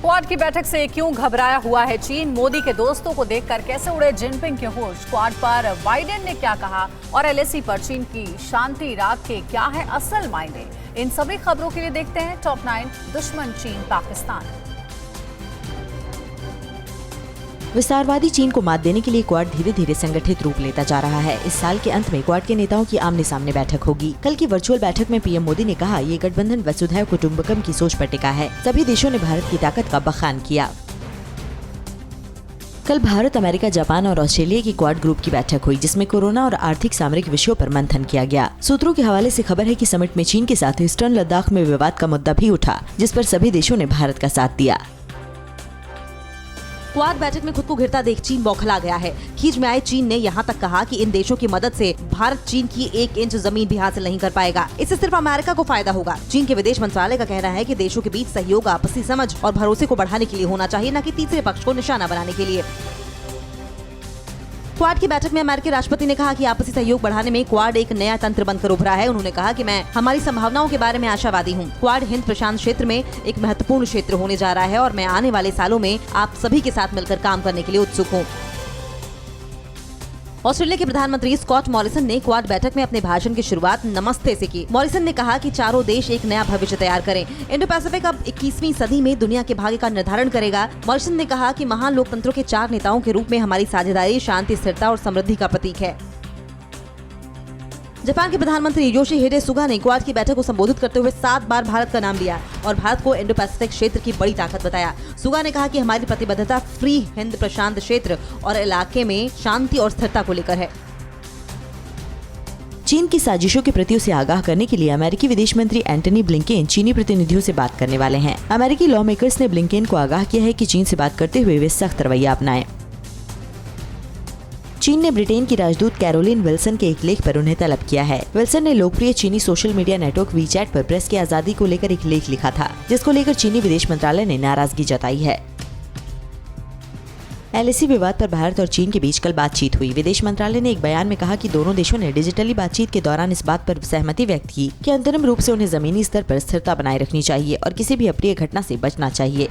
Quad की बैठक से क्यों घबराया हुआ है चीन? मोदी के दोस्तों को देखकर कैसे उड़े जिनपिंग के होश? क्वाड पर बाइडेन ने क्या कहा और एलएसी पर चीन की शांति राग के क्या है असल मायने? इन सभी खबरों के लिए देखते हैं टॉप 9 दुश्मन चीन पाकिस्तान। विस्तारवादी चीन को मात देने के लिए क्वाड धीरे धीरे संगठित रूप लेता जा रहा है। इस साल के अंत में क्वाड के नेताओं की आमने सामने बैठक होगी। कल की वर्चुअल बैठक में पीएम मोदी ने कहा, ये गठबंधन वसुधैव कुटुंबकम की सोच पर टिका है। सभी देशों ने भारत की ताकत का बखान किया। कल भारत, अमेरिका, जापान और ऑस्ट्रेलिया की क्वाड ग्रुप की बैठक हुई, जिसमें कोरोना और आर्थिक सामरिक विषयों पर मंथन किया गया। सूत्रों के हवाले से खबर है कि समिट में चीन के साथ ईस्टर्न लद्दाख में विवाद का मुद्दा भी उठा, जिस पर सभी देशों ने भारत का साथ दिया। क्वाड बैठक में खुद को घिरता देख चीन बौखला गया है। खींच में आए चीन ने यहाँ तक कहा कि इन देशों की मदद से भारत चीन की 1 इंच जमीन भी हासिल नहीं कर पाएगा। इससे सिर्फ अमेरिका को फायदा होगा। चीन के विदेश मंत्रालय का कहना है कि देशों के बीच सहयोग आपसी समझ और भरोसे को बढ़ाने के लिए होना चाहिए, न कि तीसरे पक्ष को निशाना बनाने के लिए। क्वाड की बैठक में अमेरिकी राष्ट्रपति ने कहा कि आपसी सहयोग बढ़ाने में क्वाड एक नया तंत्र बनकर उभरा है। उन्होंने कहा कि मैं हमारी संभावनाओं के बारे में आशावादी हूं। क्वाड हिंद प्रशांत क्षेत्र में एक महत्वपूर्ण क्षेत्र होने जा रहा है और मैं आने वाले सालों में आप सभी के साथ मिलकर काम करने के लिए उत्सुक हूं। ऑस्ट्रेलिया के प्रधानमंत्री स्कॉट मॉरिसन ने क्वाड बैठक में अपने भाषण की शुरुआत नमस्ते से की। मॉरिसन ने कहा कि चारों देश एक नया भविष्य तैयार करें। इंडो पैसिफिक अब 21वीं सदी में दुनिया के भाग्य का निर्धारण करेगा। मॉरिसन ने कहा कि महान लोकतंत्रों के 4 नेताओं के रूप में हमारी साझेदारी शांति, स्थिरता और समृद्धि का प्रतीक है। जापान के प्रधानमंत्री योशिहिडे सुगा ने क्वाड की बैठक को संबोधित करते हुए 7 बार भारत का नाम लिया और भारत को इंडो पैसिफिक क्षेत्र की बड़ी ताकत बताया। सुगा ने कहा कि हमारी प्रतिबद्धता फ्री हिंद प्रशांत क्षेत्र और इलाके में शांति और स्थिरता को लेकर है। चीन की साजिशों के प्रति उसे आगाह करने के लिए अमेरिकी विदेश मंत्री एंटनी ब्लिंकेन चीनी प्रतिनिधियों से बात करने वाले हैं। अमेरिकी लॉ मेकर्स ने ब्लिंकेन को आगाह किया है कि चीन से बात करते हुए वे सख्त रवैया अपनाएं। चीन ने ब्रिटेन की राजदूत कैरोलिन विल्सन के एक लेख पर उन्हें तलब किया है। विल्सन ने लोकप्रिय चीनी सोशल मीडिया नेटवर्क वीचैट पर प्रेस की आजादी को लेकर एक लेख लिखा था, जिसको लेकर चीनी विदेश मंत्रालय ने नाराजगी जताई है। एलएसी विवाद पर भारत और चीन के बीच कल बातचीत हुई। विदेश मंत्रालय ने एक बयान में कहा कि दोनों देशों ने डिजिटली बातचीत के दौरान इस बात पर सहमति व्यक्त की कि अंतरिम रूप से उन्हें जमीनी स्तर पर स्थिरता बनाए रखनी चाहिए और किसी भी अप्रिय घटना से बचना चाहिए।